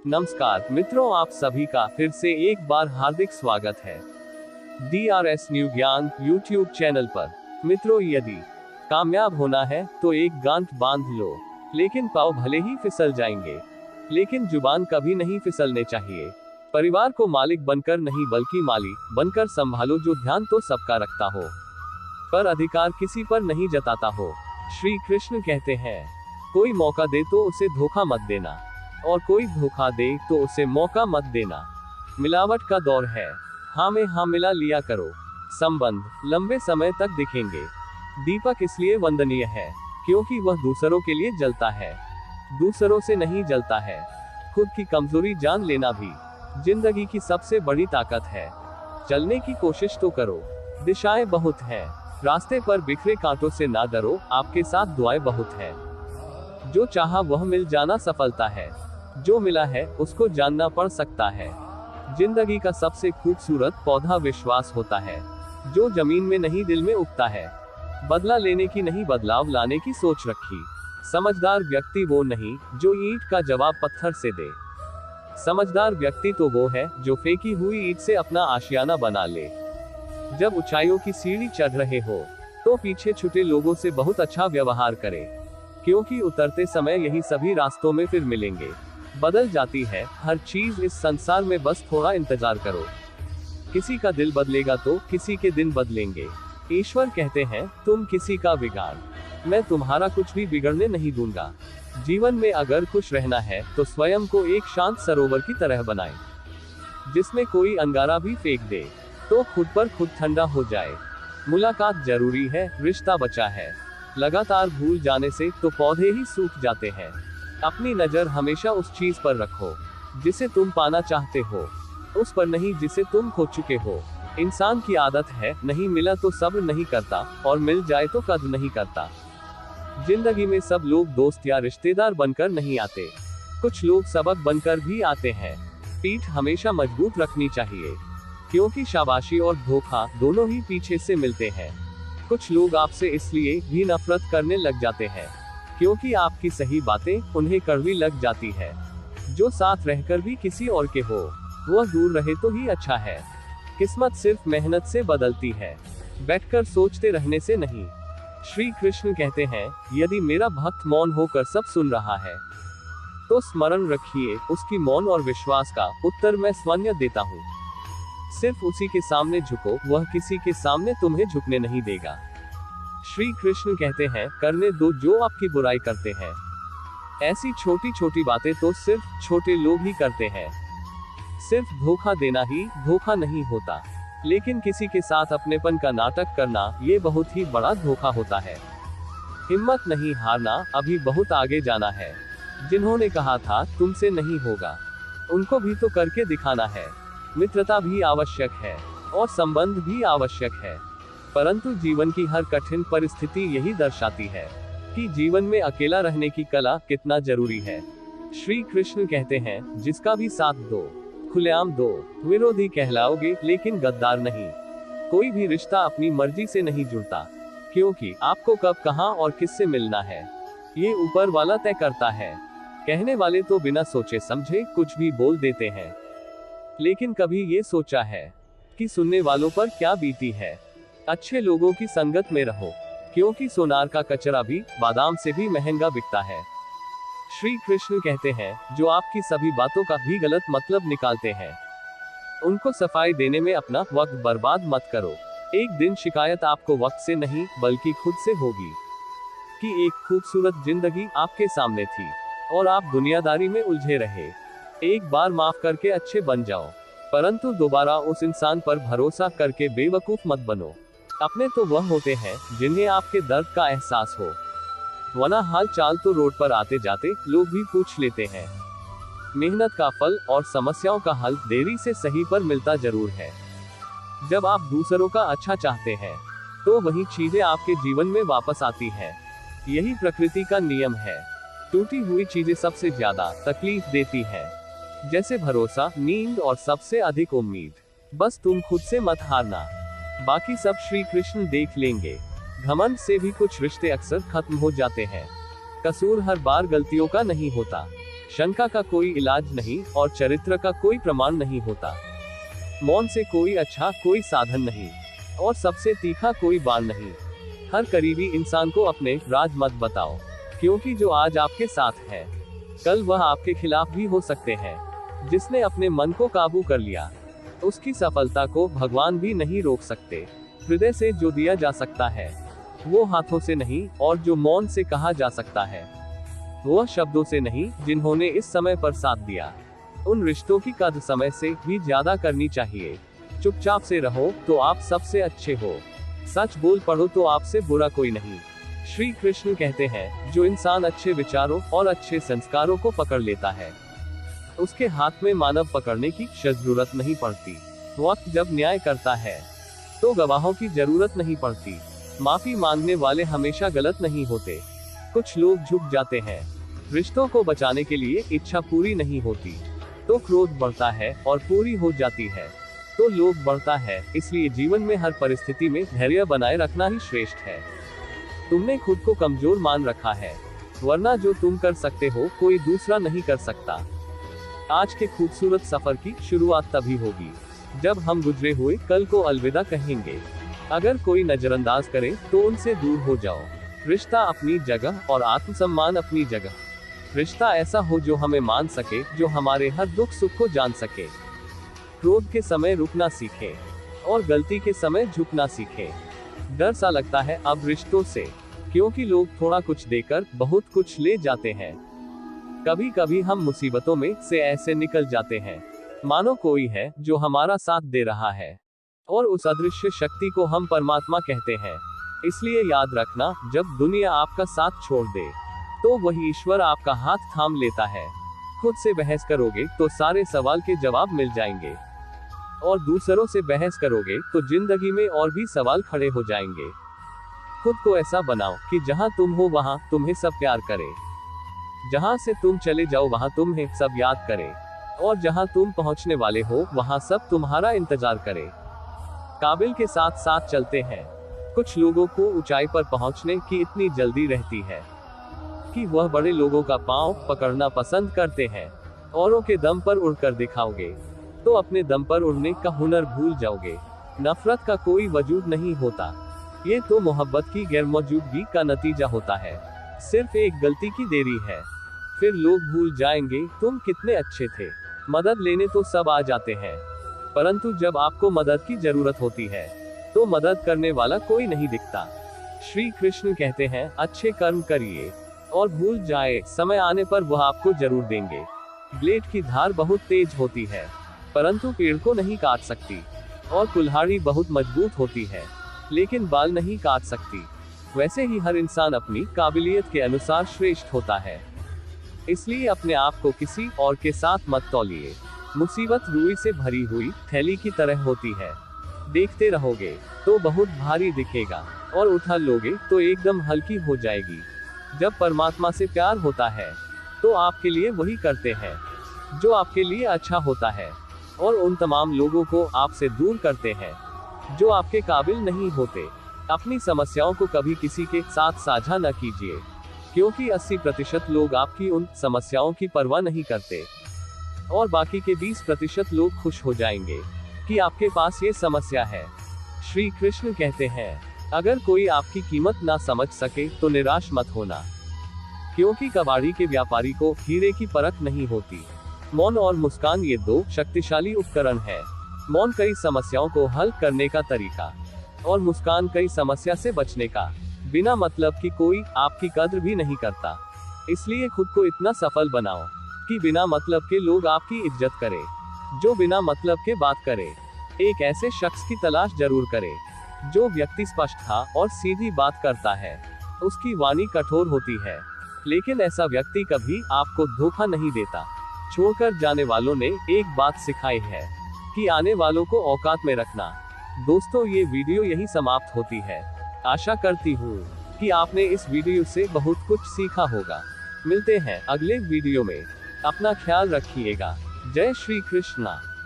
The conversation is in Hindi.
नमस्कार मित्रों, आप सभी का फिर से एक बार हार्दिक स्वागत है DRS न्यू ज्ञान YouTube चैनल पर। मित्रों, यदि कामयाब होना है तो एक गांठ बांध लो, लेकिन पाँव भले ही फिसल जाएंगे, लेकिन जुबान कभी नहीं फिसलने चाहिए। परिवार को मालिक बनकर नहीं बल्कि माली बनकर संभालो, जो ध्यान तो सबका रखता हो पर अधिकार किसी पर नहीं जताता हो। श्री कृष्ण कहते हैं, कोई मौका दे तो उसे धोखा मत देना, और कोई धोखा दे तो उसे मौका मत देना। मिलावट का दौर है, हाँ में हाँ मिला लिया करो, संबंध लंबे समय तक दिखेंगे। दीपक इसलिए वंदनीय है क्योंकि वह दूसरों के लिए जलता है, दूसरों से नहीं जलता है। खुद की कमजोरी जान लेना भी जिंदगी की सबसे बड़ी ताकत है। चलने की कोशिश तो करो, दिशाएं बहुत हैं, रास्ते पर बिखरे कांटों से ना डरो, आपके साथ दुआएं बहुत हैं। जो चाहा वह मिल जाना सफलता है, जो मिला है उसको जानना पड़ सकता है। जिंदगी का सबसे खूबसूरत पौधा विश्वास होता है, जो जमीन में नहीं दिल में उगता है। बदला लेने की नहीं बदलाव लाने की सोच रखी। समझदार व्यक्ति वो नहीं जो ईंट का जवाब पत्थर से दे। समझदार व्यक्ति तो वो है जो फेंकी हुई ईंट से अपना आशियाना बना ले। जब ऊंचाइयों की सीढ़ी चढ़ रहे हो तो पीछे छूटे लोगों से बहुत अच्छा व्यवहार करें, क्योंकि उतरते समय यही सभी रास्तों में फिर मिलेंगे। बदल जाती है हर चीज इस संसार में, बस थोड़ा इंतजार करो। किसी का दिल बदलेगा तो किसी के दिन बदलेंगे। ईश्वर कहते हैं, तुम किसी का बिगाड़, मैं तुम्हारा कुछ भी बिगड़ने नहीं दूंगा। जीवन में अगर खुश रहना है तो स्वयं को एक शांत सरोवर की तरह बनाएं, जिसमें कोई अंगारा भी फेंक दे तो खुद पर खुद ठंडा हो जाए। मुलाकात जरूरी है, रिश्ता बचा है। लगातार भूल जाने से तो पौधे ही सूख जाते हैं। अपनी नजर हमेशा उस चीज पर रखो जिसे तुम पाना चाहते हो, उस पर नहीं जिसे तुम खो चुके हो। इंसान की आदत है, नहीं मिला तो सब्र नहीं करता, और मिल जाए तो कद्र नहीं करता। जिंदगी में सब लोग दोस्त या रिश्तेदार बनकर नहीं आते, कुछ लोग सबक बनकर भी आते हैं। पीठ हमेशा मजबूत रखनी चाहिए, क्योंकि शाबाशी और धोखा दोनों ही पीछे से मिलते हैं। कुछ लोग आपसे इसलिए भी नफरत करने लग जाते हैं क्योंकि आपकी सही बातें उन्हें कड़वी लग जाती है। जो साथ रहकर भी किसी और के हो, वह दूर रहे तो ही अच्छा है। किस्मत सिर्फ मेहनत से बदलती है, बैठकर सोचते रहने से नहीं। श्री कृष्ण कहते हैं, यदि मेरा भक्त मौन होकर सब सुन रहा है तो स्मरण रखिए, उसकी मौन और विश्वास का उत्तर मैं स्वयं देता हूँ। सिर्फ उसी के सामने झुको, वह किसी के सामने तुम्हें झुकने नहीं देगा। श्री कृष्ण कहते हैं, करने दो जो आपकी बुराई करते हैं। ऐसी छोटी छोटी बातें तो सिर्फ छोटे लोग ही करते हैं। सिर्फ धोखा देना ही धोखा नहीं होता, लेकिन किसी के साथ अपनेपन का नाटक करना, ये बहुत ही बड़ा धोखा होता है। हिम्मत नहीं हारना, अभी बहुत आगे जाना है। जिन्होंने कहा था तुमसे नहीं होगा, उनको भी तो करके दिखाना है। मित्रता भी आवश्यक है और संबंध भी आवश्यक है, परंतु जीवन की हर कठिन परिस्थिति यही दर्शाती है कि जीवन में अकेला रहने की कला कितना जरूरी है। श्री कृष्ण कहते हैं, जिसका भी साथ दो, खुलेआम दो। विरोधी कहलाओगे लेकिन गद्दार नहीं। कोई भी रिश्ता अपनी मर्जी से नहीं जुड़ता, क्योंकि आपको कब, कहां और किससे मिलना है, ये ऊपर वाला तय करता है। कहने वाले तो बिना सोचे समझे कुछ भी बोल देते हैं, लेकिन कभी ये सोचा है कि सुनने वालों पर क्या बीती है। अच्छे लोगों की संगत में रहो, क्योंकि सोनार का कचरा भी बादाम से भी महंगा बिकता है। श्री कृष्ण कहते हैं, जो आपकी सभी बातों का भी गलत मतलब निकालते हैं, उनको सफाई देने में अपना वक्त बर्बाद मत करो। एक दिन शिकायत आपको वक्त से नहीं बल्कि खुद से होगी कि एक खूबसूरत जिंदगी आपके सामने थी और आप दुनियादारी में उलझे रहे। एक बार माफ करके अच्छे बन जाओ, परंतु दोबारा उस इंसान पर भरोसा करके बेवकूफ मत बनो। अपने तो वह होते हैं जिन्हें आपके दर्द का एहसास हो, वरना हाल चाल तो रोड पर आते जाते लोग भी पूछ लेते हैं। मेहनत का फल और समस्याओं का हल देरी से सही पर मिलता जरूर है। जब आप दूसरों का अच्छा चाहते हैं तो वही चीजें आपके जीवन में वापस आती हैं। यही प्रकृति का नियम है। टूटी हुई चीजें सबसे ज्यादा तकलीफ देती हैं, जैसे भरोसा, नींद और सबसे अधिक उम्मीद। बस तुम खुद से मत हारना, बाकी सब श्री कृष्ण देख लेंगे। घमंड से भी कुछ रिश्ते अक्सर खत्म हो जाते हैं। कसूर हर बार गलतियों का नहीं होता, शंका का कोई इलाज नहीं और चरित्र का कोई प्रमाण नहीं होता। मौन से कोई अच्छा कोई साधन नहीं और सबसे तीखा कोई बाण नहीं। हर करीबी इंसान को अपने राज मत बताओ, क्योंकि जो आज आपके साथ है कल वह आपके खिलाफ भी हो सकते हैं। जिसने अपने मन को काबू कर लिया उसकी सफलता को भगवान भी नहीं रोक सकते। हृदय से जो दिया जा सकता है वो हाथों से नहीं, और जो मौन से कहा जा सकता है वह शब्दों से नहीं, जिन्होंने इस समय पर साथ दिया। उन रिश्तों की कद्र समय से भी ज्यादा करनी चाहिए। चुपचाप से रहो तो आप सबसे अच्छे हो, सच बोल पढ़ो तो आपसे बुरा कोई नहीं। श्री कृष्ण कहते हैं, जो इंसान अच्छे विचारों और अच्छे संस्कारों को पकड़ लेता है उसके हाथ में मानव पकड़ने की जरूरत नहीं पड़ती। वक्त जब न्याय करता है तो गवाहों की जरूरत नहीं पड़ती। माफी मांगने वाले हमेशा गलत नहीं होते। कुछ लोग झुक जाते हैं। रिश्तों को बचाने के लिए इच्छा पूरी नहीं होती तो क्रोध बढ़ता है, और पूरी हो जाती है तो लोभ बढ़ता है। इसलिए जीवन में हर परिस्थिति में धैर्य बनाए रखना ही श्रेष्ठ है। तुमने खुद को कमजोर मान रखा है, वरना जो तुम कर सकते हो कोई दूसरा नहीं कर सकता। आज के खूबसूरत सफर की शुरुआत तभी होगी जब हम गुजरे हुए कल को अलविदा कहेंगे। अगर कोई नजरअंदाज करे तो उनसे दूर हो जाओ। रिश्ता अपनी जगह और आत्मसम्मान अपनी जगह। रिश्ता ऐसा हो जो हमें मान सके, जो हमारे हर दुख सुख को जान सके। क्रोध के समय रुकना सीखे और गलती के समय झुकना सीखे। डर सा लगता है अब रिश्तों से, क्योंकि लोग थोड़ा कुछ देकर बहुत कुछ ले जाते हैं। कभी कभी हम मुसीबतों में से ऐसे निकल जाते हैं मानो कोई है जो हमारा साथ दे रहा है, और उस अदृश्य शक्ति को हम परमात्मा कहते हैं। इसलिए याद रखना, जब दुनिया आपका साथ छोड़ दे तो वही ईश्वर आपका हाथ थाम लेता है। खुद से बहस करोगे तो सारे सवाल के जवाब मिल जाएंगे, और दूसरों से बहस करोगे तो जिंदगी में और भी सवाल खड़े हो जाएंगे। खुद को ऐसा बनाओ कि जहां तुम हो वहां तुम्हें सब प्यार करे, जहां से तुम चले जाओ वहां तुम्हें सब याद करे, और जहां तुम पहुंचने वाले हो वहां सब तुम्हारा इंतजार करे। काबिल के साथ साथ चलते हैं। कुछ लोगों को ऊंचाई पर पहुंचने की इतनी जल्दी रहती है कि वह बड़े लोगों का पांव पकड़ना पसंद करते हैं। औरों के दम पर उड़कर दिखाओगे तो अपने दम पर उड़ने का हुनर भूल जाओगे। नफरत का कोई वजूद नहीं होता, ये तो मोहब्बत की गैरमौजूदगी का नतीजा होता है। सिर्फ एक गलती की देरी है, फिर लोग भूल जाएंगे तुम कितने अच्छे थे। मदद लेने तो सब आ जाते हैं, परंतु जब आपको मदद की जरूरत होती है तो मदद करने वाला कोई नहीं दिखता। श्री कृष्ण कहते हैं, अच्छे कर्म करिए और भूल जाए, समय आने पर वह आपको जरूर देंगे। ब्लेड की धार बहुत तेज होती है, परंतु पेड़ को नहीं काट सकती, और कुल्हाड़ी बहुत मजबूत होती है, लेकिन बाल नहीं काट सकती। वैसे ही हर इंसान अपनी काबिलियत के अनुसार श्रेष्ठ होता है। इसलिए अपने आप को किसी और के साथ मत तौलिए। मुसीबत रुई से भरी हुई थैली की तरह होती है, देखते रहोगे तो बहुत भारी दिखेगा, और उठा लोगे तो एकदम हल्की हो जाएगी। जब परमात्मा से प्यार होता है तो आपके लिए वही करते हैं जो आपके लिए अच्छा होता है, और उन तमाम लोगों को आपसे दूर करते हैं जो आपके काबिल नहीं होते। अपनी समस्याओं को कभी किसी के साथ साझा न कीजिए, क्योंकि 80% लोग आपकी उन समस्याओं की परवाह नहीं करते, और बाकी के 20% लोग खुश हो जाएंगे कि आपके पास ये समस्या है। श्री कृष्ण कहते हैं, अगर कोई आपकी कीमत ना समझ सके तो निराश मत होना, क्योंकि कबाड़ी के व्यापारी को हीरे की परख नहीं होती। मौन और मुस्कान ये दो शक्तिशाली उपकरण है। मौन कई समस्याओं को हल करने का तरीका, और मुस्कान कई समस्या से बचने का। बिना मतलब की कोई आपकी कद्र भी नहीं करता, इसलिए खुद को इतना सफल बनाओ कि बिना मतलब के लोग आपकी इज्जत करें। जो बिना मतलब के बात करे, एक ऐसे शख्स की तलाश जरूर करे जो व्यक्ति स्पष्ट था और सीधी बात करता है। उसकी वाणी कठोर होती है, लेकिन ऐसा व्यक्ति कभी आपको धोखा नहीं देता। छोड़कर जाने वालों ने एक बात सिखाई है कि आने वालों को औकात में रखना। दोस्तों, ये वीडियो यही समाप्त होती है। आशा करती हूँ कि आपने इस वीडियो से बहुत कुछ सीखा होगा। मिलते हैं अगले वीडियो में। अपना ख्याल रखिएगा। जय श्री कृष्णा।